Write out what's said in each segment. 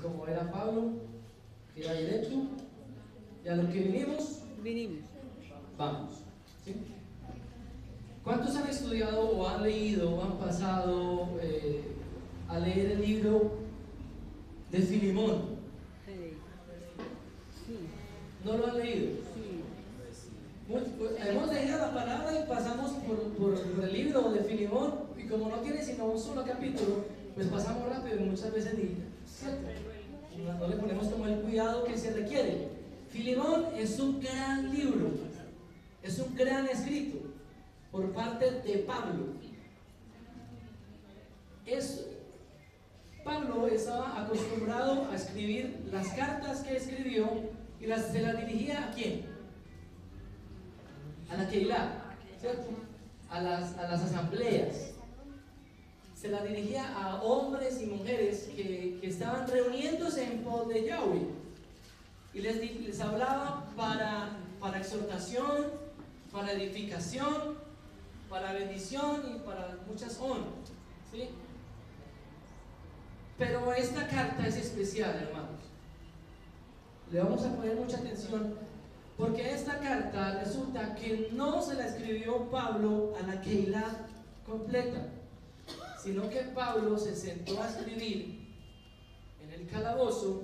como era Pablo, que era directo, y a lo que vinimos, vamos. ¿Sí? ¿Cuántos han estudiado o han leído o han pasado a leer el libro de Filemón? ¿No lo han leído? Pues, hemos leído la palabra y pasamos por el libro de Filemón, y como no tiene sino un solo capítulo, pues pasamos rápido y muchas veces no le ponemos como el cuidado que se requiere. Filemón es un gran libro, es un gran escrito por parte de Pablo. Pablo estaba acostumbrado a escribir las cartas que escribió y se las dirigía ¿a quién? A la Keilah, ¿cierto? A las asambleas. Se las dirigía a hombres y mujeres que estaban reuniéndose en pos de Yahweh, y les hablaba para exhortación, para edificación, para bendición y para muchas honras, ¿sí? Pero esta carta es especial, hermanos. Le vamos a poner mucha atención, porque esta carta resulta que no se la escribió Pablo a la Keilah completa, sino que Pablo se sentó a escribir en el calabozo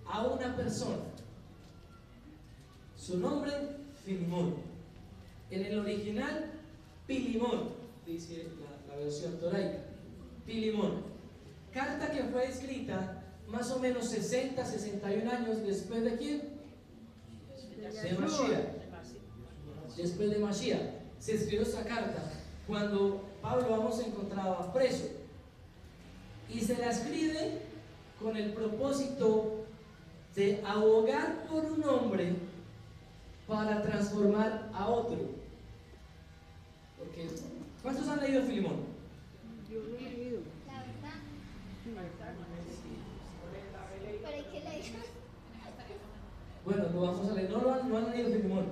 a una persona. Su nombre, Filemón. En el original, Pilimón, dice la versión toraica. Pilimón. Carta que fue escrita más o menos 61 años después de quién? De Mashiach. Después de Mashiach se escribió esta carta cuando Pablo aún se encontraba preso, y se la escribe con el propósito de abogar por un hombre para transformar a otro. Porque ¿cuántos han leído Filemón? Yo lo he leído. La verdad. ¿Pero hay que leer? Bueno, lo vamos a leer. No han leído Filemón.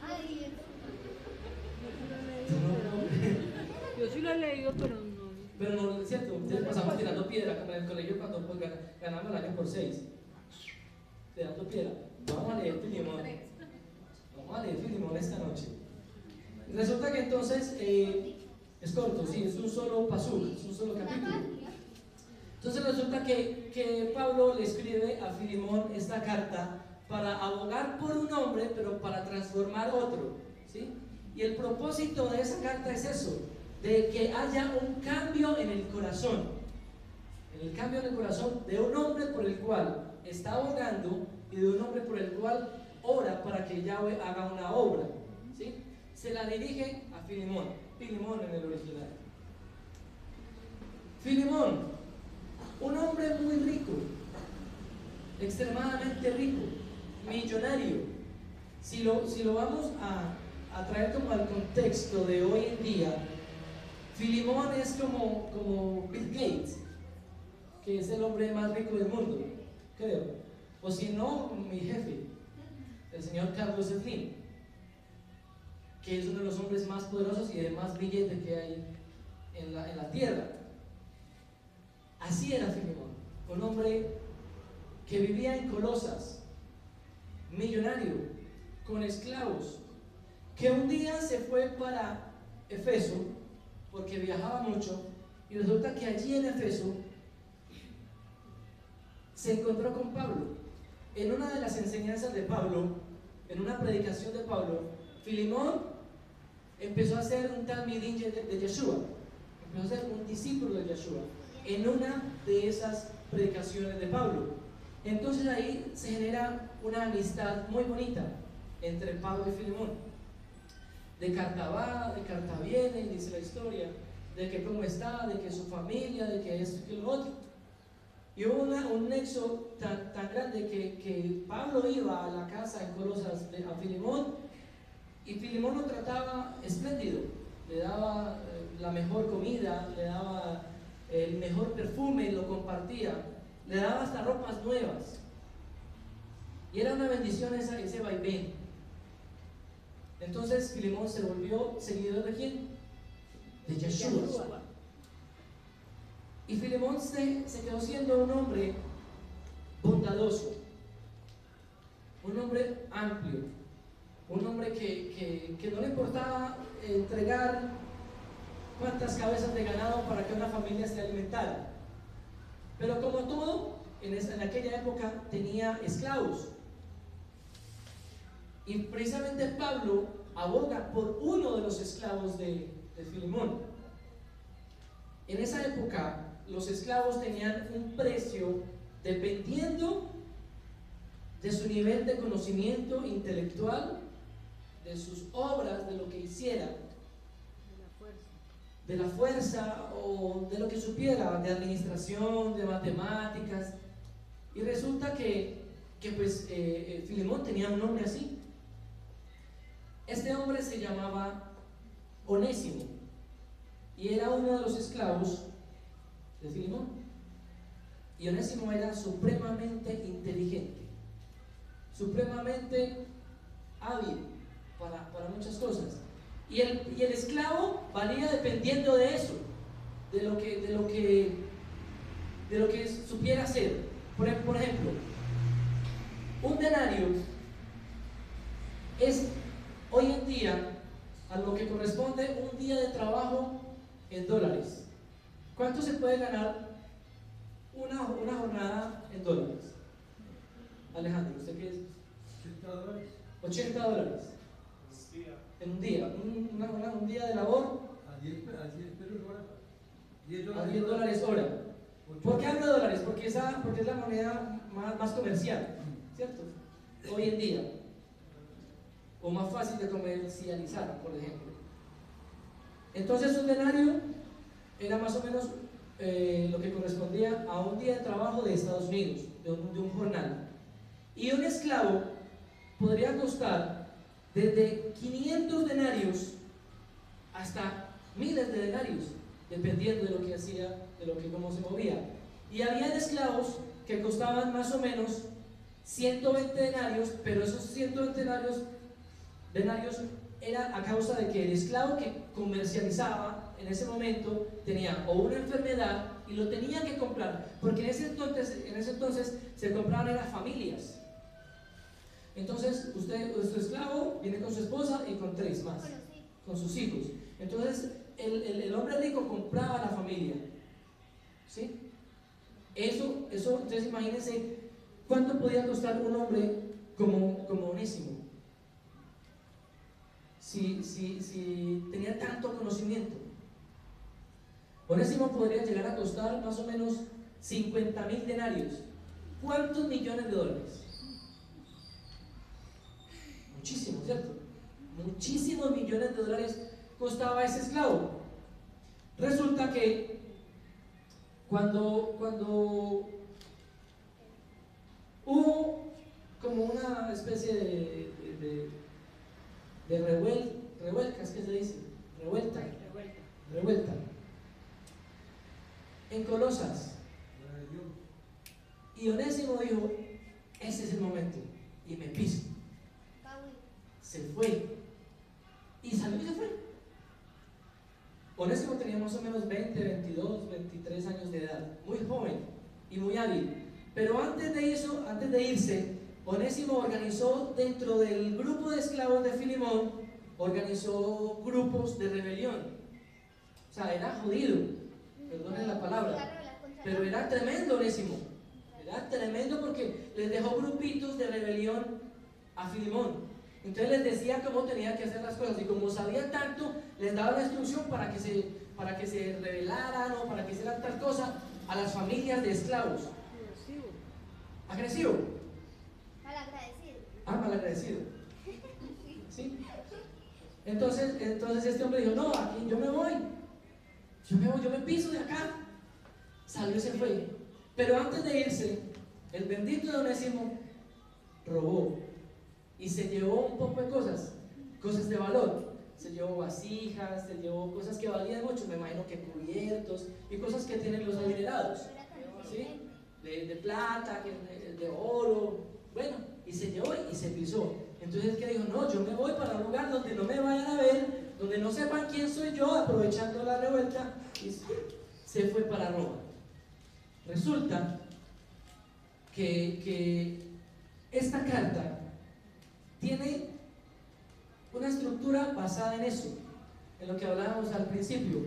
Ay, Yo sí lo he leído, pero no. Pero no es cierto, ustedes pasamos tirando piedra como en el colegio cuando pues, ganamos el año por 6. Tirando piedra. Vamos a leer Filemón. Vamos a leer Filemón esta noche. Resulta que entonces es corto, sí, es un solo pasuk, es un solo capítulo. Entonces resulta que Pablo le escribe a Filemón esta carta para abogar por un hombre, pero para transformar otro, ¿sí? Y el propósito de esa carta es eso, de que haya un cambio en el corazón, el cambio en el corazón de un hombre por el cual está abogando y de un hombre por el cual ora para que Yahweh haga una obra, ¿sí? Se la dirige a Filemón, Filemón en el original. Filemón, un hombre muy rico, extremadamente rico, millonario. Si lo vamos a traer como al contexto de hoy en día, Filemón es como Bill Gates, que es el hombre más rico del mundo, creo. O si no, mi jefe, el señor Carlos Slim, que es uno de los hombres más poderosos y de más billete que hay en la tierra. Así era Filemón, un hombre que vivía en Colosas, millonario, con esclavos, que un día se fue para Efeso, porque viajaba mucho, y resulta que allí en Efeso se encontró con Pablo. En una de las enseñanzas de Pablo, en una predicación de Pablo, Filemón empezó a ser un talmidín de Yeshua, empezó a ser un discípulo de Yeshua, en una de esas predicaciones de Pablo. Entonces ahí se genera una amistad muy bonita entre Pablo y Filemón. De carta va, de carta viene, y dice la historia, de que cómo está, de que su familia, de que esto y que lo otro. Y hubo un nexo tan grande que Pablo iba a la casa en Colosas a Filemón, y Filemón lo trataba espléndido, le daba la mejor comida, le daba el mejor perfume, lo compartía, le daba hasta ropas nuevas. Y era una bendición ese vaivén. Entonces Filemón se volvió seguidor de ¿quién? De Yeshua. Y Filemón se quedó siendo un hombre bondadoso, un hombre amplio, un hombre que no le importaba entregar cuántas cabezas de ganado para que una familia se alimentara. Pero como todo, en aquella época tenía esclavos. Y precisamente Pablo aboga por uno de los esclavos de Filemón. En esa época, los esclavos tenían un precio dependiendo de su nivel de conocimiento intelectual, de sus obras, de lo que hiciera, de la fuerza o de lo que supiera, de administración, de matemáticas. Y resulta que Filemón tenía un nombre así. Este hombre se llamaba Onésimo y era uno de los esclavos de Filemón. Y Onésimo era supremamente inteligente, supremamente hábil para muchas cosas. Y el esclavo valía dependiendo de eso, de lo que supiera hacer. Por ejemplo, un denario es hoy en día a lo que corresponde un día de trabajo en dólares. ¿Cuánto se puede ganar una jornada en dólares? Alejandro, ¿usted qué es? $80. $80 en un día, un día de labor A 10 pesos hora. a $10 hora. ¿Por qué hablo de dólares? Porque es la moneda más comercial, ¿cierto? Hoy en día, o más fácil de comercializar, por ejemplo. Entonces un denario era más o menos lo que correspondía a un día de trabajo de Estados Unidos, de un jornal. Y un esclavo podría costar desde 500 denarios hasta miles de denarios, dependiendo de lo que hacía, cómo se movía. Y había esclavos que costaban más o menos 120 denarios, pero esos 120 denarios era a causa de que el esclavo que comercializaba en ese momento tenía o una enfermedad y lo tenía que comprar, porque en ese entonces se compraban en las familias. Entonces, su esclavo viene con su esposa y con 3 más, con sus hijos. Entonces, el hombre rico compraba a la familia. ¿Sí? Eso, entonces imagínense cuánto podía costar un hombre como Onésimo. Si tenía tanto conocimiento. Onésimo podría llegar a costar más o menos 50,000 denarios. ¿Cuántos millones de dólares? Muchísimo, ¿cierto? Muchísimos millones de dólares costaba ese esclavo. Resulta que cuando hubo como una especie de revuelcas, ¿qué se dice? Revuelta en Colosas, y Onésimo dijo: ese es el momento, y me piso. Se fue y salió y se fue. Onésimo tenía más o menos 20, 22, 23 años de edad, muy joven y muy hábil. Pero antes de irse, Onésimo organizó dentro del grupo de esclavos de Filemón, organizó grupos de rebelión. O sea, era jodido, perdonen la palabra, pero era tremendo Onésimo. Era tremendo porque les dejó grupitos de rebelión a Filemón. Entonces les decía cómo tenía que hacer las cosas, y como sabía tanto, les daba la instrucción para que se rebelaran o para que hicieran tal cosa a las familias de esclavos. ¿Agresivo? Malagradecido. ¿Sí? Entonces este hombre dijo: no, aquí yo me voy, yo me piso de acá. Salió y se fue. Pero antes de irse, el bendito de Onésimo robó y se llevó un poco de cosas de valor. Se llevó vasijas, se llevó cosas que valían mucho, me imagino que cubiertos y cosas que tienen los adinerados, ¿sí? De plata, de oro, bueno, y se llevó y se pisó. Entonces, ¿qué dijo? No, yo me voy para un lugar donde no me vayan a ver, donde no sepan quién soy yo, aprovechando la revuelta, y se fue para Roma. resulta que esta carta tiene una estructura basada en eso, en lo que hablábamos al principio,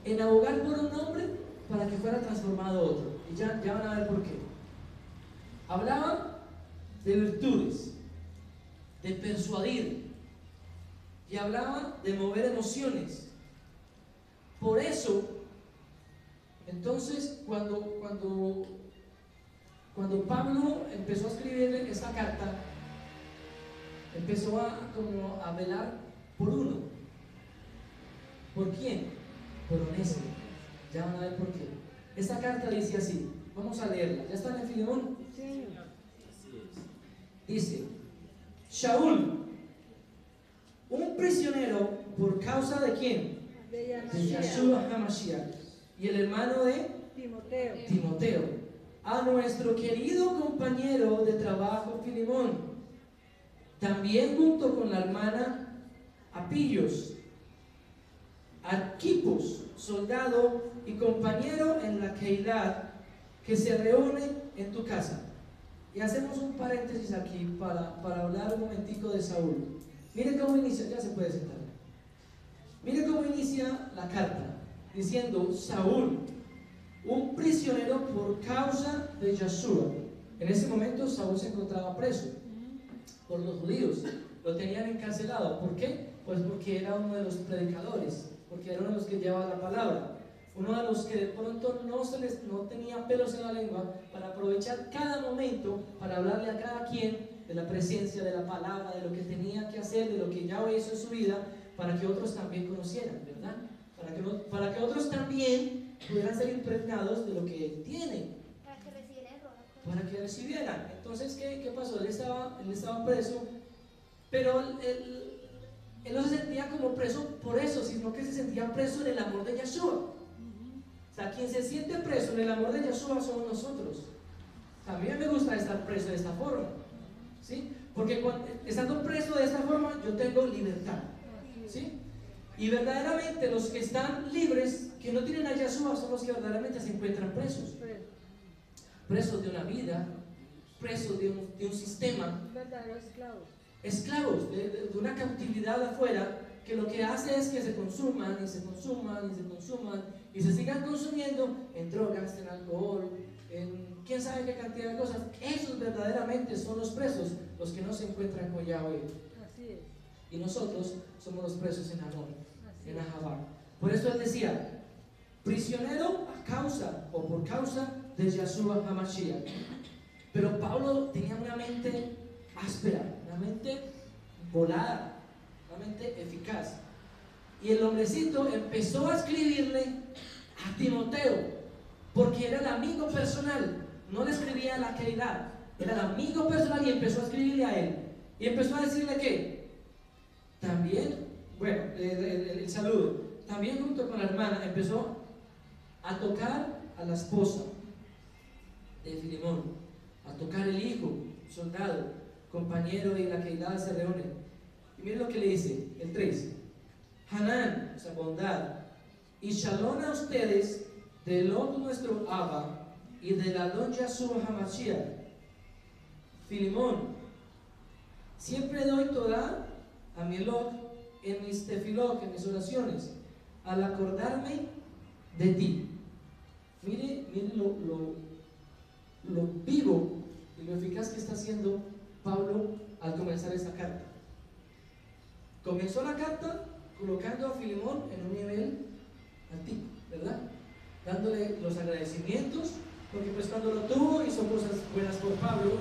en abogar por un hombre para que fuera transformado otro. Y ya van a ver por qué. Hablaba de virtudes, de persuadir, y hablaba de mover emociones. Por eso, entonces, cuando Pablo empezó a escribir esta carta, empezó a velar por uno. ¿Por quién? Por Onésimo. Ya van a ver por qué. Esta carta dice así, vamos a leerla. ¿Ya están en Filemón? Sí. Dice: Shaul, un prisionero por causa de quién? De Yeshua HaMashiach, y el hermano de Timoteo, a nuestro querido compañero de trabajo Filemón, también junto con la hermana Apillos, Arquipos, soldado y compañero en la Keilah, que se reúne en tu casa. Y hacemos un paréntesis aquí para hablar un momentico de Saúl. Mire cómo inicia, ya se puede sentar. Mire cómo inicia la carta, diciendo: Saúl, un prisionero por causa de Yeshua. En ese momento Saúl se encontraba preso por los judíos, lo tenían encarcelado. ¿Por qué? Pues porque era uno de los predicadores, porque era uno de los que llevaba la palabra, uno de los que de pronto no tenía pelos en la lengua para aprovechar cada momento para hablarle a cada quien de la presencia, de la palabra, de lo que tenía que hacer, de lo que Yahweh hizo en su vida, para que otros también conocieran, ¿verdad? Para que otros también pudieran ser impregnados de lo que Él tiene. Para que recibieran. Entonces, ¿qué pasó? Él estaba preso, pero él no se sentía como preso por eso, sino que se sentía preso en el amor de Yeshua. O sea, quien se siente preso en el amor de Yeshua somos nosotros. A mí me gusta estar preso de esta forma, ¿sí? Porque estando preso de esta forma, yo tengo libertad, ¿sí? Y verdaderamente los que están libres, que no tienen a Yeshua, son los que verdaderamente se encuentran presos. Presos de una vida, presos de un sistema, esclavos de una cautividad afuera, que lo que hace es que se consuman y se consuman y se consuman y se sigan consumiendo en drogas, en alcohol, en quién sabe qué cantidad de cosas. Esos verdaderamente son los presos, los que no se encuentran con Yahweh. Así es. Y nosotros somos los presos en Amón, en Ahabar. Por eso él decía: prisionero a causa o por causa de Yeshua HaMashiach. Pero Pablo tenía una mente áspera, una mente volada, una mente eficaz. Y el hombrecito empezó a escribirle a Timoteo, porque era el amigo personal. No le escribía a la Keilah, era el amigo personal, y empezó a escribirle a él. Y empezó a decirle que también, bueno, el saludo, también junto con la hermana, empezó a tocar a la esposa de Filemón, a tocar el hijo, soldado, compañero, y la Keilah se reúnen. Y miren lo que le dice, el 3: Hanán, o sea, bondad, y shalom a ustedes del Lot nuestro Abba y del Adon Yeshua HaMashiach. Filemón, siempre doy Torah a mi Lot en mis tefilot, en mis oraciones, al acordarme de ti. Mire lo vivo y lo eficaz que está haciendo Pablo al comenzar esta carta. Comenzó la carta colocando a Filemón en un nivel antiguo, ¿verdad? Dándole los agradecimientos, porque pues cuando lo tuvo hizo cosas buenas por Pablo,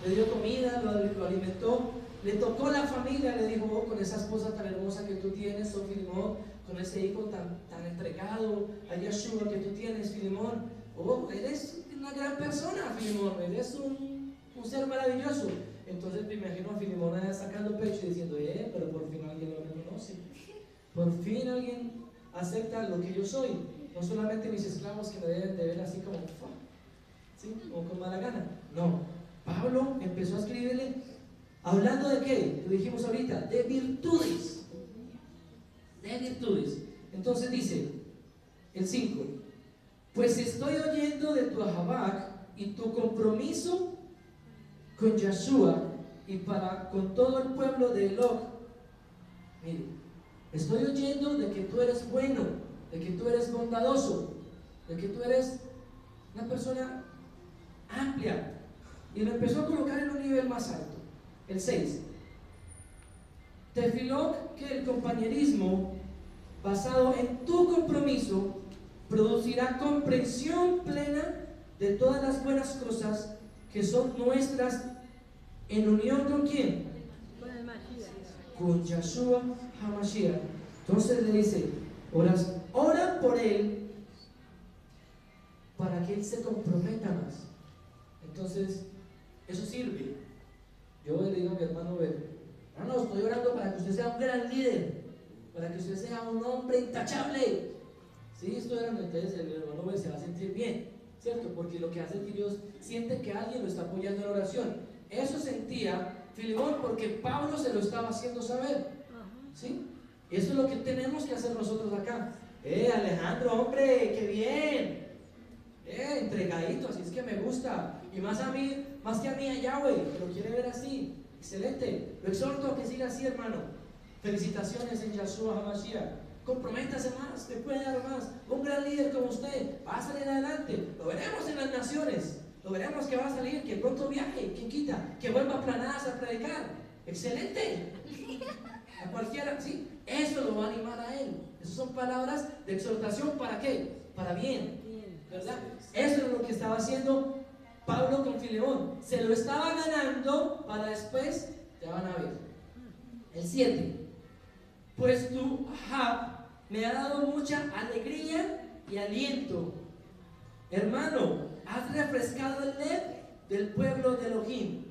le dio comida, lo alimentó, le tocó la familia, le dijo: oh, con esa esposa tan hermosa que tú tienes, oh Filemón, con ese hijo tan entregado a Yeshua que tú tienes, Filemón, oh, eres una gran persona, Filemón, eres un ser maravilloso. Entonces me imagino a Filemón sacando pecho y diciendo: pero por fin alguien lo reconoce, por fin alguien acepta lo que yo soy, no solamente mis esclavos que me deben de ver así como, ¿sí? O con mala gana. No, Pablo empezó a escribirle hablando de qué, lo dijimos ahorita, de virtudes, Entonces dice el 5: pues estoy oyendo de tu Ahabak y tu compromiso con Yeshua y para con todo el pueblo de Elok. Mire, estoy oyendo de que tú eres bueno, de que tú eres bondadoso, de que tú eres una persona amplia. Y lo empezó a colocar en un nivel más alto. El 6. Tefilok, que el compañerismo basado en tu compromiso producirá comprensión plena de todas las buenas cosas que son nuestras en unión con ¿quién? Con el Mashiach. Con Yeshua HaMashiach. Entonces le dice, ora por él para que él se comprometa más. Entonces, eso sirve. Yo le digo a mi hermano Ver, no, estoy orando para que usted sea un gran líder, para que usted sea un hombre intachable. Sí, estoy orando, entonces el hermano Ver se va a sentir bien, ¿cierto? Porque lo que hace es que Dios siente que alguien lo está apoyando en oración. Eso sentía Filemón porque Pablo se lo estaba haciendo saber, ¿sí? Eso es lo que tenemos que hacer nosotros acá. Alejandro, hombre, qué bien. Entregadito, así es que me gusta. Y más a mí, más que a mí a Yahweh, que lo quiere ver así. Excelente. Lo exhorto a que siga así, hermano. Felicitaciones en Yeshua HaMashiach. Comprométase más, te puede dar más. Un gran líder como usted va a salir adelante. Lo veremos en las naciones. Lo veremos que va a salir, que pronto viaje, quien quita, que vuelva a Planadas a predicar. Excelente. A cualquiera, sí. Eso lo va a animar a él. Esas son palabras de exhortación. ¿Para qué? Para bien, ¿verdad? Eso es lo que estaba haciendo Pablo con Filemón. Se lo estaba ganando para después, ya van a ver. El 7. Pues tu Ahab me ha dado mucha alegría y aliento. Hermano, has refrescado el led del pueblo de Elohim.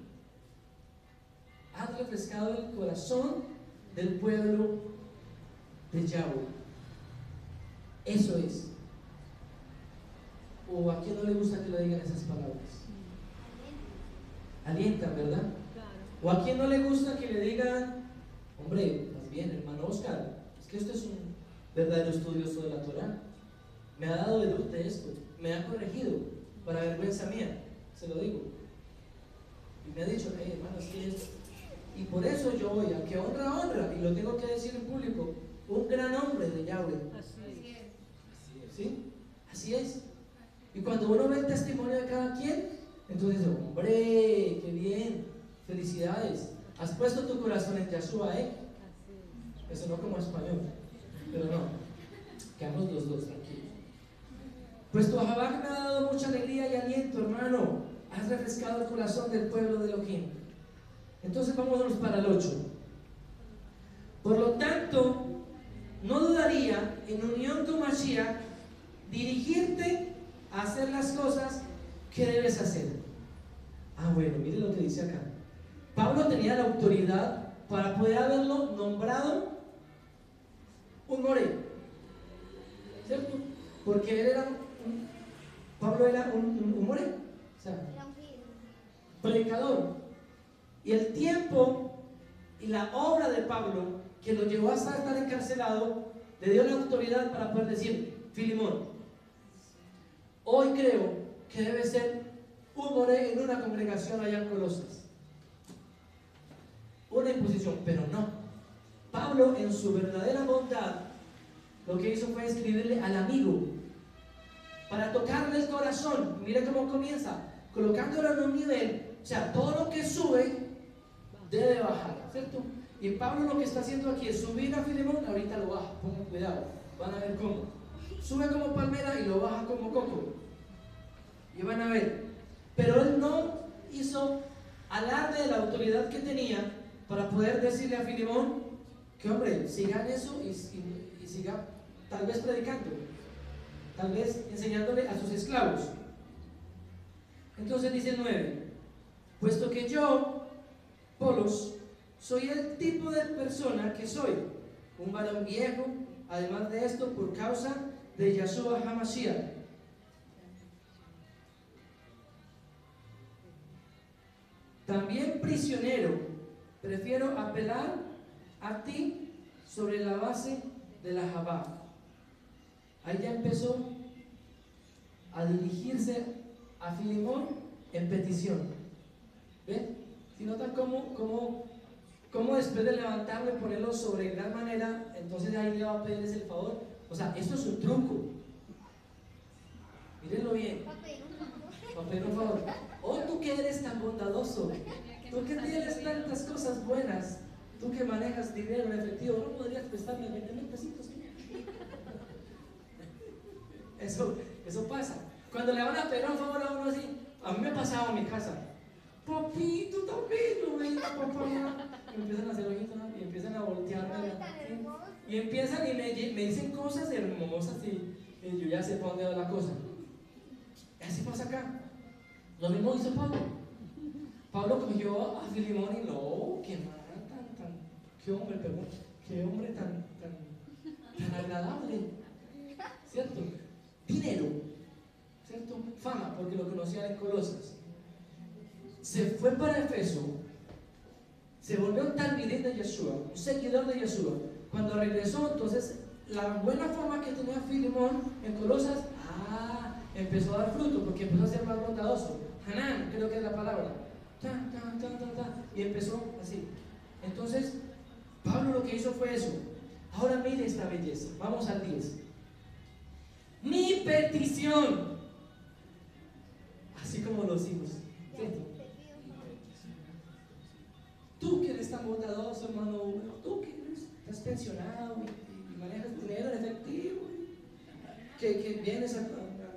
Has refrescado el corazón del pueblo de Yahweh. Eso es. ¿O a quién no le gusta que le digan esas palabras? Alientan, ¿verdad? Claro. ¿O a quién no le gusta que le digan, hombre, más bien, hermano Oscar, es que usted es un verdadero estudioso de la Torah? Me ha dado de luz de esto, me ha corregido, para vergüenza mía, se lo digo. Y me ha dicho, hermano, es que es... Y por eso yo voy a que honra, y lo tengo que decir en público, un gran hombre de Yahweh. Así es. ¿Sí? Así es. Y cuando uno ve el testimonio de cada quien, entonces dice, hombre, qué bien, felicidades. Has puesto tu corazón en Yeshua, ¿eh? Eso no como español, pero no, quedamos los dos tranquilos. Pues tu Ahabak me ha dado mucha alegría y aliento, hermano. Has refrescado el corazón del pueblo de Elohim. Entonces vámonos para el 8. Por lo tanto, no dudaría, en unión con Mashiach, dirigirte a hacer las cosas que debes hacer. Bueno, mire lo que dice acá. Pablo tenía la autoridad para poder haberlo nombrado un moré, ¿cierto? Porque él era Pablo era un moré, o sea, predicador. Y el tiempo y la obra de Pablo, que lo llevó hasta estar encarcelado, le dio la autoridad para poder decir, Filemón, hoy creo que debe ser un moré en una congregación allá en Colosas. Una imposición, pero no. Pablo, en su verdadera bondad, lo que hizo fue escribirle al amigo para tocarle el corazón. Mira cómo comienza, colocándolo en un nivel, o sea, todo lo que sube debe bajar, ¿cierto? Y Pablo lo que está haciendo aquí es subir a Filemón, ahorita lo baja, pongan cuidado, van a ver cómo. Sube como palmera y lo baja como coco. Y van a ver. Pero él no hizo alarde de la autoridad que tenía para poder decirle a Filemón que, hombre, siga en eso y siga tal vez predicando, tal vez enseñándole a sus esclavos. Entonces dice el 9, puesto que yo, Polos, soy el tipo de persona que soy, un varón viejo, además de esto, por causa de Yeshua HaMashiach. También prisionero, prefiero apelar a ti sobre la base de la Jabá. Ahí ya empezó a dirigirse a Filemón en petición. ¿Ven? Si notan cómo después de levantarlo y ponerlo sobre gran manera, entonces ahí le va a pedirles el favor. O sea, esto es un truco. Mírenlo bien. Va a pedir un favor. Oh, tú que eres tan bondadoso, tú que tienes tantas cosas buenas, tú que manejas dinero en efectivo, ¿no podrías prestarme 20,000 pesitos? Eso pasa. Cuando le van a pedir un favor a uno así, a mí me ha pasado en mi casa. Papito, también, no venga, papá. Y empiezan a hacer ojitos, ¿no? Y empiezan a voltearme. Y empiezan y me dicen cosas hermosas y yo ya sé para dónde va la cosa. Y así pasa acá. Lo mismo hizo Pablo. Pablo cogió a Filemón y no, qué man, qué hombre, perdón, qué hombre tan agradable, ¿cierto? Dinero, ¿cierto? Fama, porque lo conocían en Colosas. Se fue para Efeso, se volvió un talmidín de Yeshua, un seguidor de Yeshua. Cuando regresó, entonces, la buena fama que tenía Filemón en Colosas, empezó a dar fruto, porque empezó a ser más bondadoso. Hanán, creo que es la palabra. Y empezó así. Entonces, Pablo lo que hizo fue eso. Ahora mire esta belleza. Vamos al 10. Mi petición, así como los hijos, ¿cierto? Tú que eres tan bondadoso, hermano, tú que estás pensionado y manejas dinero en efectivo, que vienes a la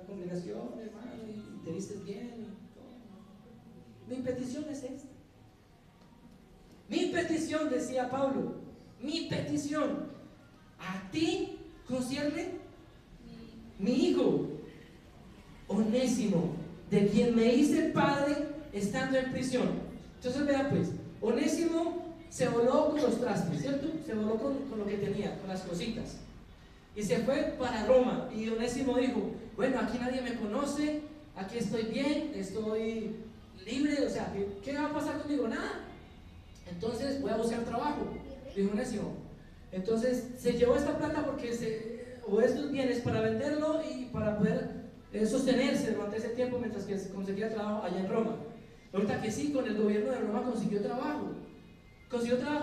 congregación, hermano, y te vistes bien y todo. Mi petición es esta. Mi petición, decía Pablo, mi petición a ti concierne mi hijo Onésimo, de quien me hice padre estando en prisión. Entonces vean pues, Onésimo se voló con los trastes, ¿cierto? Se voló con lo que tenía, con las cositas, y se fue para Roma. Y Onésimo dijo, bueno, aquí nadie me conoce, aquí estoy bien, estoy libre, o sea, ¿qué va a pasar conmigo? Nada. Entonces voy a buscar trabajo, dijo Onésimo. Entonces se llevó esta plata o estos bienes para venderlo y para poder sostenerse durante ese tiempo mientras que se conseguía trabajo allá en Roma. Ahorita que sí, con el gobierno de Roma consiguió trabajo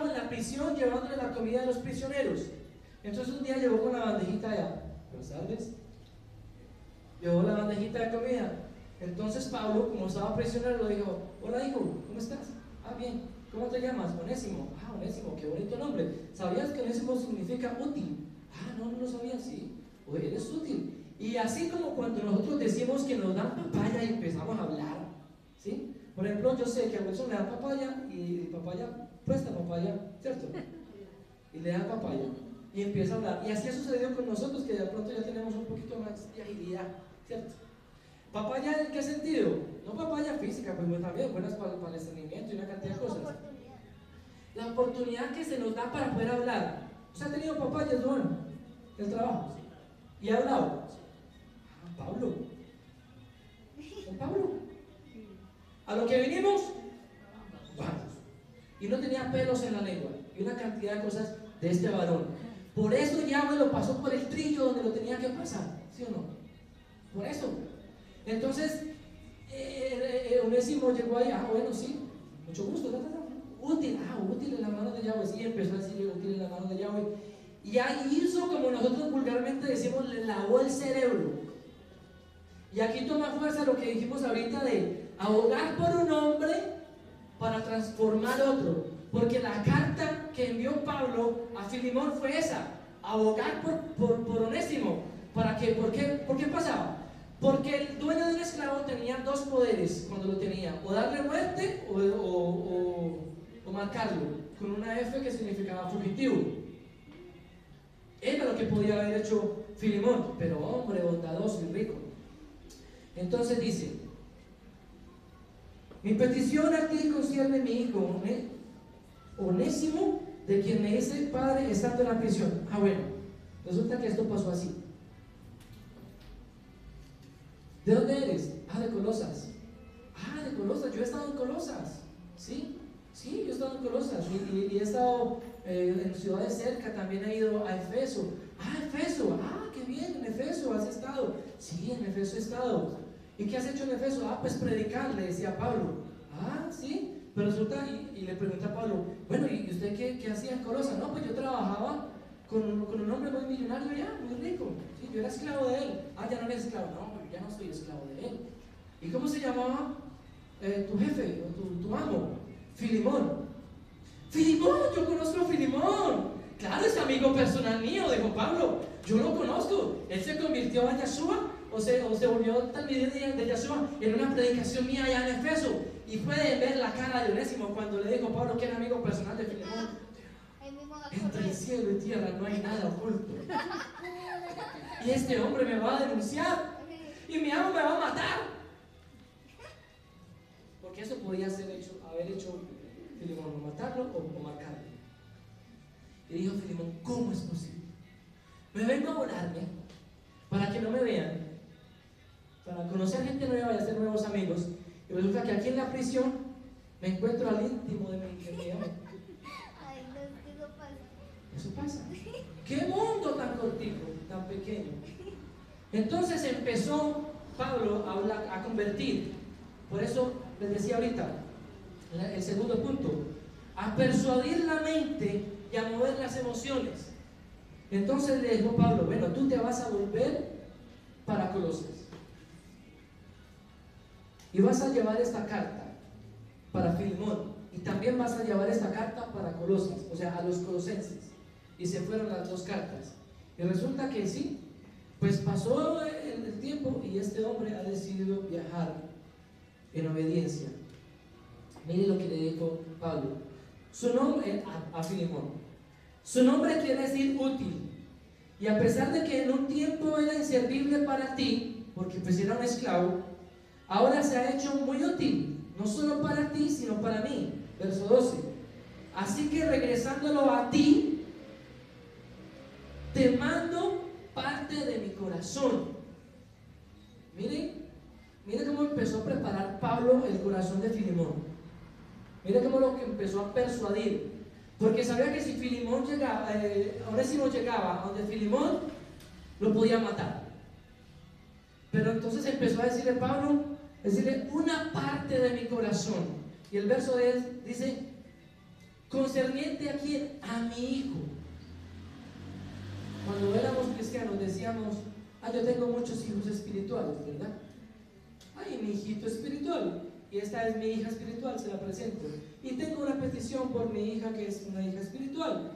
en la prisión, llevándole la comida de los prisioneros. Entonces un día llegó con la bandejita allá, ¿sabes? Llevó la bandejita de comida. Entonces Pablo, como estaba prisionero, le dijo, hola hijo, ¿cómo estás? Bien, ¿cómo te llamas? Onésimo. Onésimo, qué bonito nombre. ¿Sabías que Onésimo significa útil? No lo sabía, sí. Oye, eres útil. Y así como cuando nosotros decimos que nos dan papaya y empezamos a hablar, ¿sí? Por ejemplo, yo sé que a Wilson le dan papaya y papaya presta papaya, ¿cierto? Y le dan papaya y empieza a hablar. Y así ha sucedido con nosotros, que de pronto ya tenemos un poquito más de agilidad, ¿cierto? ¿Papaya en qué sentido? No papaya física, pues también buenas para el estreñimiento y una cantidad de cosas. La oportunidad que se nos da para poder hablar. ¿Usted ha tenido papayas, bueno, el trabajo? ¿Y ha hablado? Pablo. ¿El Pablo? A lo que vinimos, vamos. Y no tenía pelos en la lengua y una cantidad de cosas de este varón. Por eso Yahweh lo pasó por el trillo donde lo tenía que pasar, ¿sí o no? Por eso. Entonces, Onésimo llegó ahí, bueno, sí, mucho gusto, útil en la mano de Yahweh, sí, empezó a decirle útil en la mano de Yahweh. Y ahí hizo, como nosotros vulgarmente decimos, le lavó el cerebro. Y aquí toma fuerza lo que dijimos ahorita de abogar por un hombre para transformar otro. Porque la carta que envió Pablo a Filemón fue esa, abogar por Onésimo. ¿Para qué? ¿Por qué pasaba? Porque el dueño de un esclavo tenía dos poderes cuando lo tenía: o darle muerte o marcarlo con una F que significaba fugitivo. Era lo que podía haber hecho Filemón, pero hombre bondadoso y rico. Entonces dice: mi petición a ti concierne mi hijo Onésimo, de quien me hice padre estando en la prisión. Bueno, resulta que esto pasó así. ¿De dónde eres? De Colosas. De Colosas, yo he estado en Colosas. ¿Sí? Sí, yo he estado en Colosas y he estado en ciudades cerca, también he ido a Efeso. Efeso, qué bien, en Efeso has estado. Sí, en Efeso he estado. ¿Y qué has hecho en Efeso? Pues predicar, le decía Pablo. Ah, sí. Pero resulta, y le pregunta a Pablo, bueno, ¿y usted qué hacía en Colosas? No, pues yo trabajaba con un hombre muy millonario allá, muy rico. Sí, yo era esclavo de él. Ah, ya no eres esclavo. No, ya no soy esclavo de él. ¿Y cómo se llamaba tu jefe o tu amo? Filimón. Filimón, yo conozco a Filimón. Claro, es amigo personal mío, dijo Pablo. Yo lo conozco. Él se convirtió en Yeshua o se volvió talmidín de Yeshua en una predicación mía allá en Efeso. Y pueden ver la cara de Onésimo cuando le dijo Pablo que era amigo personal de Filemón. Entre el cielo y tierra no hay nada oculto. Y este hombre me va a denunciar. Y mi amo me va a matar. Porque eso podía haber hecho Filemón, o matarlo o marcarlo. Y dijo Filemón, ¿cómo es posible? Me vengo a volarme para que no me vean, para conocer gente nueva y hacer nuevos amigos. Y resulta que aquí en la prisión me encuentro al íntimo de mi amo. Ay, no, eso pasa. Eso pasa. ¡Qué mundo tan cortito, tan pequeño! Entonces empezó Pablo a convertir. Por eso les decía ahorita, el segundo punto, a persuadir la mente y a mover las emociones. Entonces le dijo Pablo, bueno, tú te vas a volver para Colosas y vas a llevar esta carta para Filemón y también vas a llevar esta carta para Colosas, o sea, a los colosenses. Y se fueron las dos cartas. Y resulta que sí, pues pasó el tiempo y este hombre ha decidido viajar en obediencia. Mire lo que le dijo Pablo. Su nombre a Filemón. Su nombre quiere decir útil. Y a pesar de que en un tiempo era inservible para ti, porque pues era un esclavo, ahora se ha hecho muy útil, no solo para ti, sino para mí. Verso 12. Así que regresándolo a ti, te mando parte de mi corazón. Miren cómo empezó a preparar Pablo el corazón de Filemón. Mire cómo lo que empezó a persuadir. Porque sabía que si Filemón llegaba, Onésimo llegaba a donde Filemón, lo podía matar. Pero entonces empezó a decirle Pablo, decirle una parte de mi corazón. Y el verso 10 dice, concerniente a quién, a mi hijo. Cuando éramos cristianos decíamos, yo tengo muchos hijos espirituales, ¿verdad? Ay, mi hijito espiritual. Y esta es mi hija espiritual, se la presento. Y tengo una petición por mi hija que es una hija espiritual.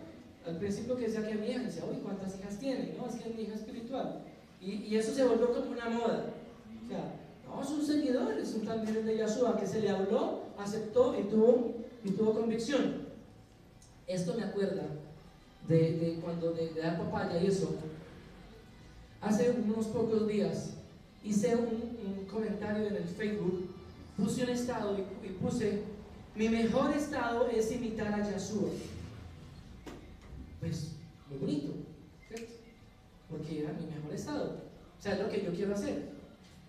Al principio que decía que mi hija, decía, uy, ¿cuántas hijas tiene? No, es que es mi hija espiritual. Y eso se volvió como una moda. O sea, no, son seguidores, son también de Yeshua, que se le habló, aceptó y tuvo convicción. Esto me acuerda de cuando de dar papaya y eso. Hace unos pocos días hice un comentario en el Facebook. Puse un estado y puse, mi mejor estado es imitar a Yeshua. Pues, muy bonito, ¿cierto? Porque era mi mejor estado. O sea, es lo que yo quiero hacer.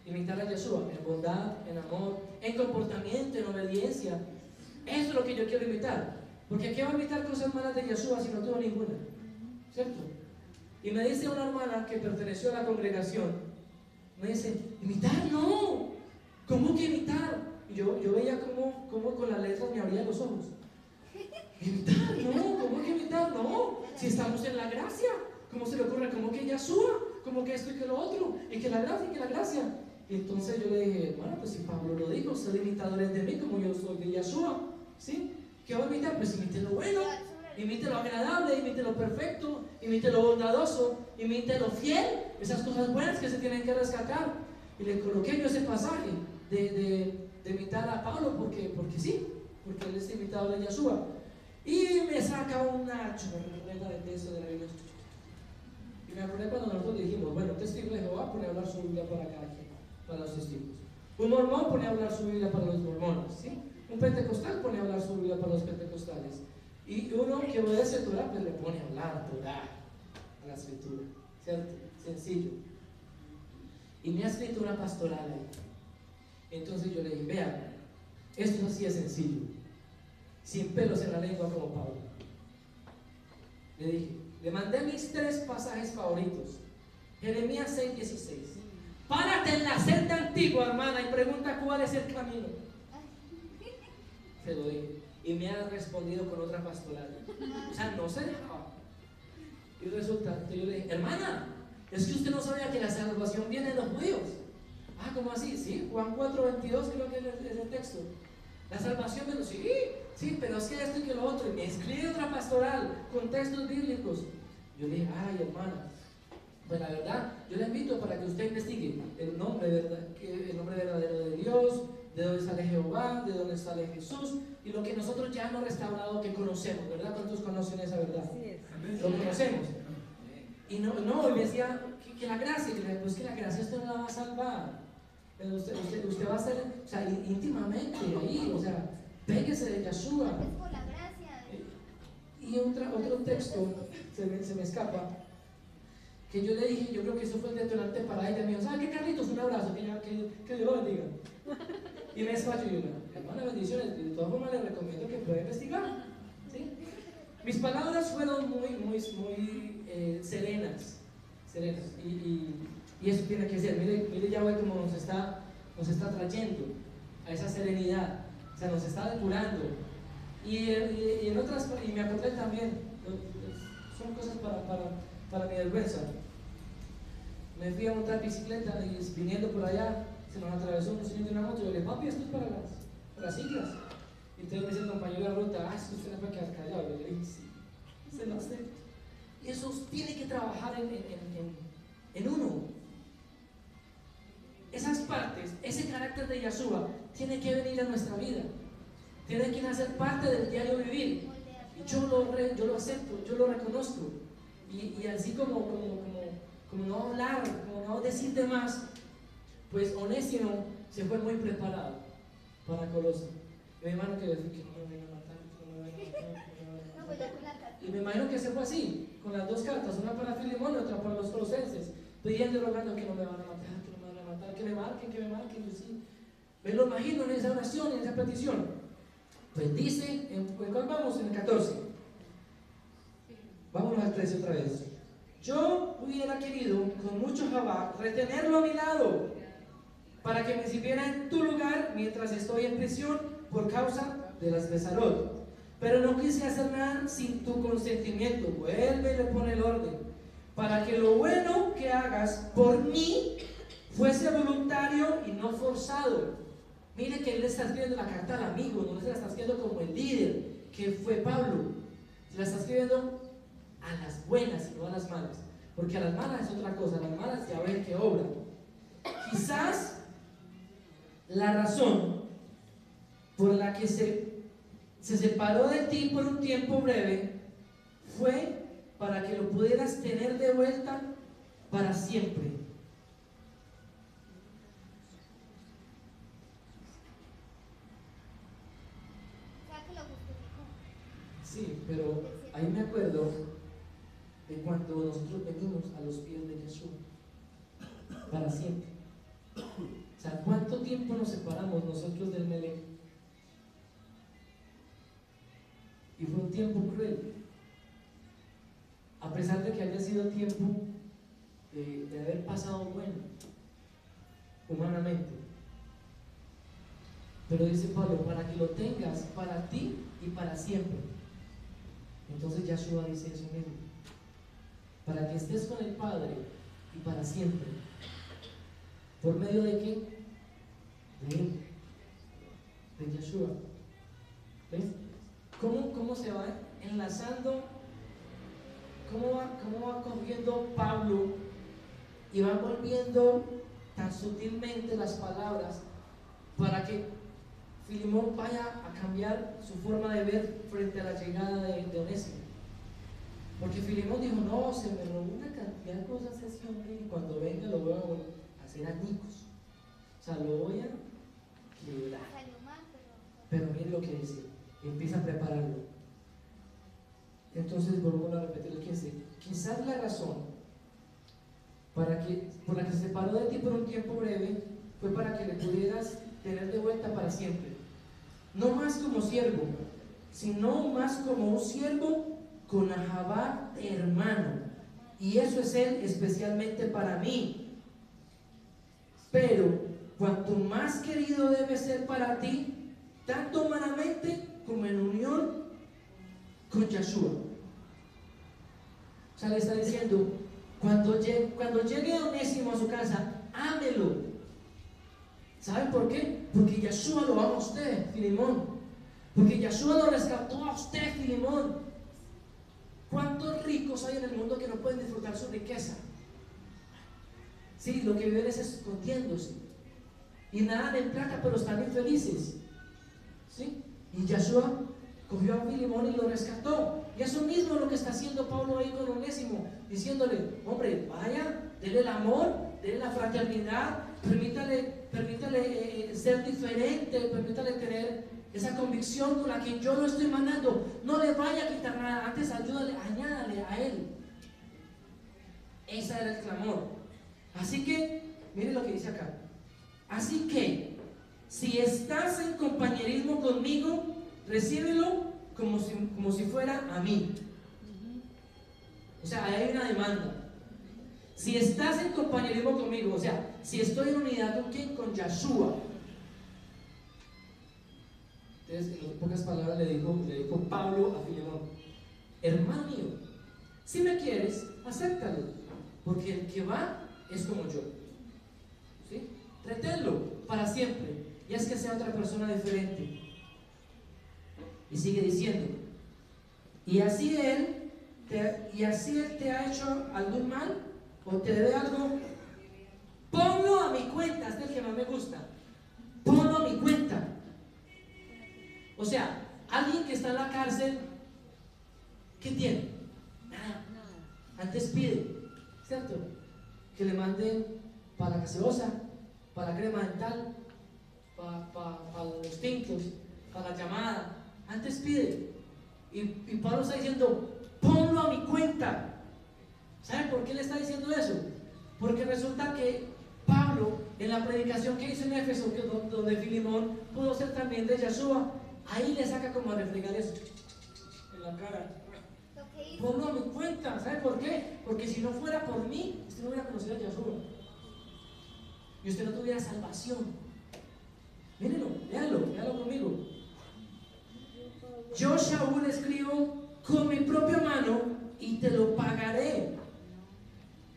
Imitar a Yeshua en bondad, en amor, en comportamiento, en obediencia. Eso es lo que yo quiero imitar. Porque ¿qué va a imitar cosas malas de Yeshua si no tuvo ninguna? ¿Cierto? Y me dice una hermana que perteneció a la congregación, me dice, imitar no. ¿Cómo que imitar? Y yo veía cómo con las letras me abrían los ojos. ¿Imitar? No, ¿cómo que imitar? No, si estamos en la gracia. ¿Cómo se le ocurre? ¿Cómo que Yeshua? ¿Cómo que esto y que lo otro? Y que la gracia y que la gracia. Y entonces yo le dije, bueno, pues si Pablo lo dijo, sed imitadores de mí como yo soy de Yeshua. ¿Sí? ¿Qué va a imitar? Pues imite lo bueno, imite lo agradable, imite lo perfecto, imite lo bondadoso, imite lo fiel. Esas cosas buenas que se tienen que rescatar. Y le coloqué yo ese pasaje de imitar a Pablo porque sí, porque él es imitador de Yeshua. Y me saca una chorreta de texto de la Biblia. Y me acordé cuando nosotros dijimos, bueno, un testigo de Jehová pone a hablar su Biblia para cada quien, para los testigos. Un mormón pone a hablar su Biblia para los mormones, ¿sí? Un pentecostal pone a hablar su Biblia para los pentecostales. Y uno que obedece a Torah, pues le pone a hablar Torah, a la escritura, ¿cierto? Sencillo. Y me ha escrito una pastoral ahí. Entonces yo le dije, vean, esto así es sencillo, sin pelos en la lengua como Pablo. Le dije, le mandé mis 3 pasajes favoritos. Jeremías 6:16. Párate en la senda antigua, hermana, y pregunta cuál es el camino. Se lo digo. Y me ha respondido con otra pastoral. O sea, no se dejaba. Y resulta que yo le dije, hermana, es que usted no sabía que la salvación viene de los judíos. Ah, ¿cómo así? Sí, Juan 4:22 creo que es el texto. La salvación viene, sí, pero es que esto y que lo otro. Y me escribe otra pastoral con textos bíblicos. Yo le dije, ay, hermana, pues la verdad, yo le invito para que usted investigue el nombre verdadero de Dios, de dónde sale Jehová, de dónde sale Jesús, y lo que nosotros ya hemos restaurado que conocemos, ¿verdad? ¿Cuántos conocen esa verdad? Lo conocemos. Y no, y me decía que la gracia, pues que la gracia usted no la va a salvar. Pero usted va a estar, o sea, íntimamente ahí, o sea, péguese de Yeshua. Es por la gracia. Y otro texto, se me escapa, que yo le dije, yo creo que eso fue el detonante para ella. Me dijo, ¿sabe qué, Carlitos? Un abrazo, que Dios lo bendiga. Y me despacho y yo, hermana, bendiciones. De todas formas, le recomiendo que pueda investigar. ¿Sí? Mis palabras fueron muy serenas. Y eso tiene que ser. Mire Yahweh cómo nos está trayendo a esa serenidad. O sea, nos está depurando. Y en otras, y me acordé también, son cosas para mi vergüenza. Me fui a montar bicicleta y viniendo por allá, se nos atravesó un señor de una moto. Y yo le dije, papi, esto es para las ciclas. Y entonces me dice el compañero de la ruta, es que usted no puede quedar callado. Y yo le dije, sí, se lo acepto. Y eso tiene que trabajar en uno. Esas partes, ese carácter de Yeshua, tiene que venir a nuestra vida. Tiene que hacer parte del diario vivir. Y yo lo acepto, yo lo reconozco. Y así como no hablar, como no decir de más, pues Onésimo se fue muy preparado para Colosas. Mi hermano que decía que no me van a matar, y me imagino que se fue así, con las dos cartas, una para Filemón y otra para los colosenses, pidiendo y rogando que no me van a matar, que no me van a matar, que me marquen, yo sí. Me lo imagino en esa oración, en esa petición. Pues dice, ¿en cuál vamos? En el 14. Vámonos al 13 otra vez. Yo hubiera querido, con mucho jabá, retenerlo a mi lado, para que me sirviera en tu lugar mientras estoy en prisión por causa de las Besarot. Pero no quise hacer nada sin tu consentimiento. Vuelve y le pone el orden. Para que lo bueno que hagas por mí fuese voluntario y no forzado. Mire que él le está escribiendo la carta al amigo, no se la está escribiendo como el líder, que fue Pablo. Se la está escribiendo a las buenas y no a las malas. Porque a las malas es otra cosa, a las malas ya ven que obra. Quizás la razón por la que se separó de ti por un tiempo breve fue para que lo pudieras tener de vuelta para siempre. Sí, pero ahí me acuerdo de cuando nosotros venimos a los pies de Jesús para siempre. O sea, ¿cuánto tiempo nos separamos nosotros del Melech? Y fue un tiempo cruel. A pesar de que haya sido tiempo de haber pasado bueno, humanamente. Pero dice Pablo, para que lo tengas para ti y para siempre. Entonces Yeshua dice eso mismo. Para que estés con el Padre y para siempre. ¿Por medio de qué? De Él. De Yeshua. ¿Ves? ¿Cómo se va enlazando? ¿Cómo va cogiendo Pablo y va volviendo tan sutilmente las palabras para que Filemón vaya a cambiar su forma de ver frente a la llegada de Onésimo? Porque Filemón dijo, no, se me robó una cantidad de cosas ese hombre y cuando venga lo voy a hacer añicos. O sea, lo voy a quebrar. Pero mire lo que dice, empieza a prepararlo. Entonces volvemos a repetir el 15. Quizás la razón por la que se separó de ti por un tiempo breve fue para que le pudieras tener de vuelta para siempre. No más como siervo, sino más como un siervo con Ahabá hermano y eso es Él especialmente para mí. Pero cuanto más querido debe ser para ti, tanto humanamente como en unión con Yeshua. O sea, le está diciendo, cuando llegue Onésimo a su casa, ámelo. ¿Saben por qué? Porque Yeshua lo ama a usted, Filemón. Porque Yeshua lo rescató a usted, Filemón. ¿Cuántos ricos hay en el mundo que no pueden disfrutar su riqueza? Sí, lo que viven es escondiéndose. Y nadan en plata, pero están infelices. ¿Sí? Y Yeshua cogió a Filemón y lo rescató. Y eso mismo es lo que está haciendo Pablo ahí con Onésimo, diciéndole, hombre, vaya, denle el amor, denle la fraternidad, permítale ser diferente, permítale tener esa convicción con la que yo lo estoy mandando. No le vaya a quitar nada, antes ayúdale, añádale a él. Ese era el clamor. Así que, miren lo que dice acá. Así que, si estás en compañerismo conmigo, recíbelo como si fuera a mí. O sea, ahí hay una demanda. Si estás en compañerismo conmigo, o sea, si estoy en unidad con quién, con Yeshua. Entonces, en pocas palabras le dijo Pablo a Filemón, hermano mío, si me quieres, acéptalo, porque el que va es como yo. ¿Sí? Reténlo para siempre, y es que sea otra persona diferente. Y sigue diciendo, y así él te ha hecho algún mal o te debe algo, ponlo a mi cuenta. Este es el que más me gusta. Ponlo a mi cuenta. O sea, alguien que está en la cárcel, ¿qué tiene? Nada. Antes pide, ¿cierto? Que le manden para la gaseosa, para la crema dental, para los tintos, para la llamada. Antes pide. Y Pablo está diciendo, ponlo a mi cuenta. ¿Saben por qué le está diciendo eso? Porque resulta que Pablo, en la predicación que hizo en Éfeso, donde Filemón pudo ser también de Yeshua, ahí le saca como a reflejar eso en la cara. Ponlo a mi cuenta. ¿Saben por qué? Porque si no fuera por mí, usted no hubiera conocido a Yeshua y usted no tuviera salvación. Mírenlo, léalo conmigo. Yo, Shaul, escribo con mi propia mano y te lo pagaré.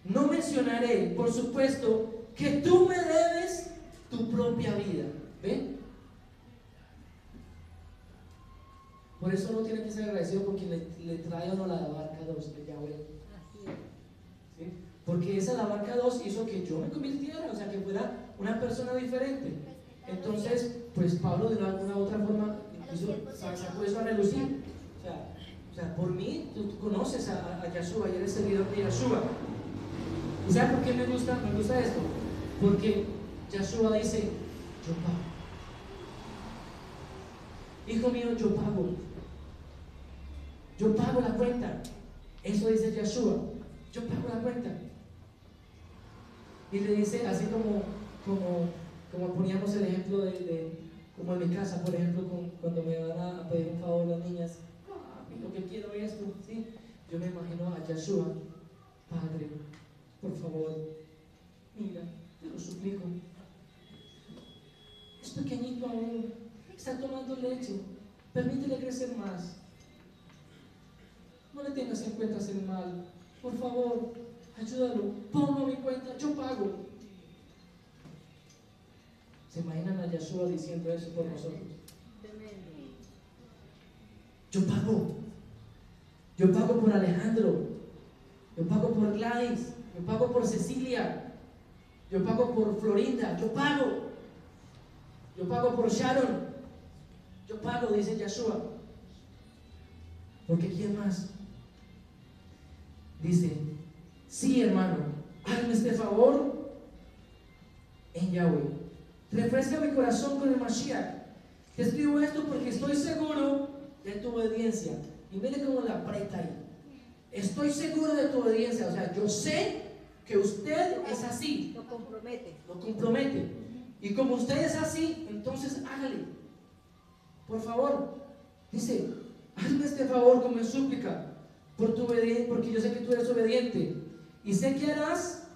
No mencionaré, por supuesto, que tú me debes tu propia vida. ¿Ven? Por eso uno tiene que ser agradecido porque le trae a uno la barca 2 de Yahweh. ¿Sí? Porque esa la barca 2 hizo que yo me convirtiera, o sea, que fuera una persona diferente. Entonces, pues Pablo de alguna u otra forma sacó eso a relucir. O sea, por mí, tú conoces a Yeshua y eres seguidor de Yeshua. ¿Y sabes por qué me gusta esto? Porque Yeshua dice, yo pago. Hijo mío, yo pago. Yo pago la cuenta. Eso dice Yeshua. Yo pago la cuenta. Y le dice, así como poníamos el ejemplo como en mi casa, por ejemplo, cuando me van a pedir un favor las niñas, lo que quiero es esto, ¿sí? Yo me imagino a Yeshua, Padre, por favor, mira, te lo suplico. Es pequeñito aún, está tomando leche, permítele crecer más. No le tengas en cuenta hacer mal, por favor, ayúdalo, ponlo a mi cuenta, yo pago. ¿Se imaginan a Yeshua diciendo eso por nosotros? Yo pago. Yo pago por Alejandro. Yo pago por Gladys. Yo pago por Cecilia. Yo pago por Florinda. Yo pago. Yo pago por Sharon. Yo pago, dice Yeshua. Porque ¿quién más? Dice, sí, hermano, hazme este favor en Yahweh. Refresca mi corazón con el Mashiach. Te escribo esto porque estoy seguro de tu obediencia. Y mire cómo la aprieta ahí. Estoy seguro de tu obediencia. O sea, yo sé que usted es así. Lo compromete. Lo compromete. Y como usted es así, entonces hágale. Por favor. Dice, hazme este favor como en súplica. Por tu obediencia, porque yo sé que tú eres obediente. y sé que harás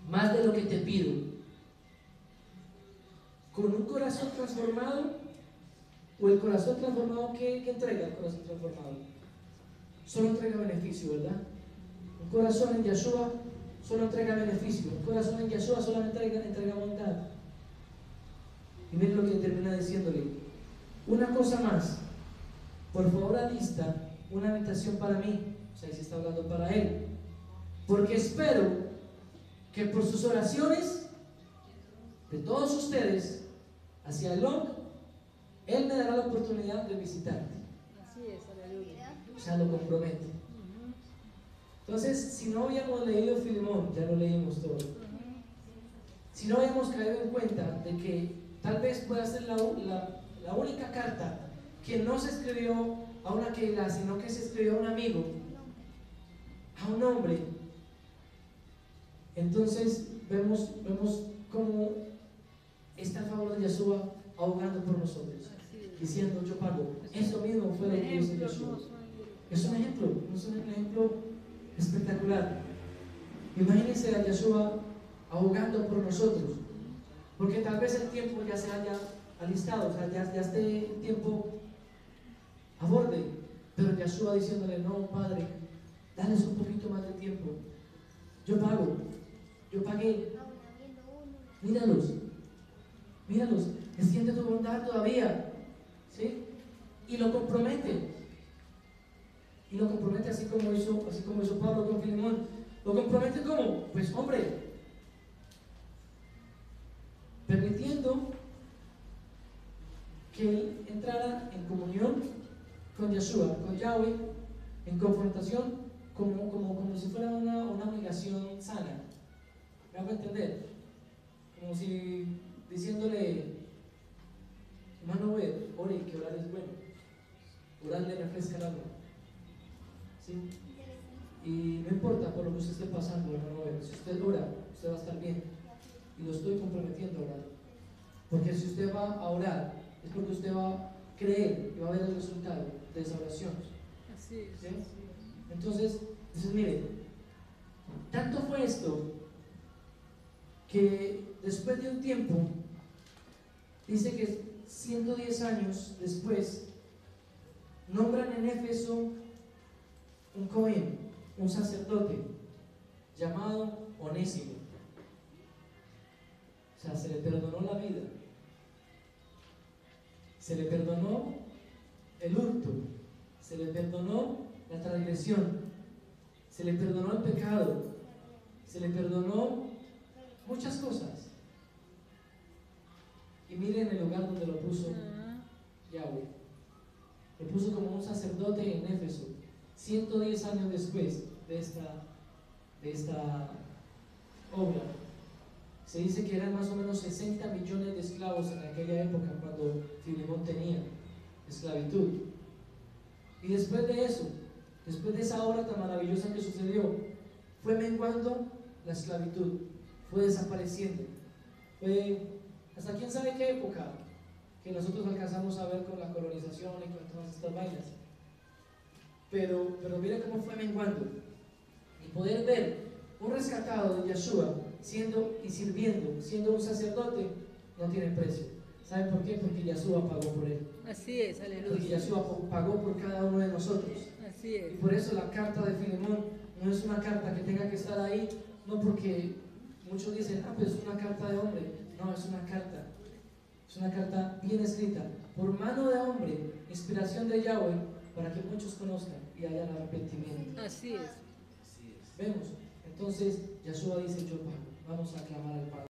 más de lo que te pido. Con un corazón transformado, o el corazón transformado, ¿qué entrega el corazón transformado? Solo entrega beneficio, ¿verdad? Un corazón en Yeshua solo entrega beneficio. Un corazón en Yeshua solo entrega bondad. Y miren lo que termina diciéndole: una cosa más, por favor alista una habitación para mí. O sea, ahí se está hablando para él, porque espero que por sus oraciones de todos ustedes hacia el Lord, Él me dará la oportunidad de visitarte. Así es, aleluya. O sea, lo compromete. Entonces, si no habíamos leído Filemón, ya lo leímos todo. Si no habíamos caído en cuenta de que tal vez pueda ser la única carta que no se escribió a una Keilah, sino que se escribió a un amigo, a un hombre, entonces vemos cómo está el favor de Yeshua abogando por nosotros, diciendo: yo pago. Eso mismo fue lo que hizo Yeshua. Es un ejemplo espectacular. Imagínense a Yeshua abogando por nosotros, porque tal vez el tiempo ya se haya alistado, o sea, ya esté el tiempo a borde, pero Yeshua diciéndole: no, Padre, dales un poquito más de tiempo, yo pago, yo pagué, míralos, extiende tu bondad todavía, ¿sí? Y lo compromete, así como hizo Pablo con Filemón. Lo compromete ¿cómo? Pues hombre, permitiendo que él entrara en comunión con Yeshua, con Yahweh, en confrontación, como si fuera una obligación sana. ¿Me hago entender? Como si diciéndole: hermano, ore, que orar es bueno, orar le refresca el alma, ¿sí? Y no importa por lo que usted esté pasando, hermano, si usted ora, usted va a estar bien, y lo estoy comprometiendo a orar, porque si usted va a orar es porque usted va a creer y va a ver el resultado de esa oración. Así es. ¿Sí? Entonces, mire, tanto fue esto que después de un tiempo, dice que 110 años después, nombran en Éfeso un Cohen, un sacerdote llamado Onésimo. O sea, se le perdonó la vida, se le perdonó el hurto, se le perdonó la transgresión, se le perdonó el pecado, se le perdonó muchas cosas. Y miren el lugar donde lo puso Yahweh. Lo puso como un sacerdote en Éfeso, 110 años después de esta obra. Se dice que eran más o menos 60 millones de esclavos en aquella época cuando Filemón tenía esclavitud. Y después de eso, después de esa obra tan maravillosa que sucedió, fue menguando la esclavitud, fue desapareciendo. Fue hasta quién sabe qué época que nosotros alcanzamos a ver con la colonización y con todas estas vainas. Pero mira cómo fue menguando. Y poder ver un rescatado de Yeshua siendo y sirviendo, siendo un sacerdote, no tiene precio. ¿Saben por qué? Porque Yeshua pagó por él. Así es, Porque aleluya. Yeshua pagó por cada uno de nosotros. Así es. Y por eso la carta de Filemón no es una carta que tenga que estar ahí, no porque muchos dicen: pues es una carta de hombre. No, es una carta bien escrita, por mano de hombre, inspiración de Yahweh, para que muchos conozcan y hayan arrepentimiento. Así es. Vemos, entonces Yeshua dice: yo pago. Vamos a clamar al Padre.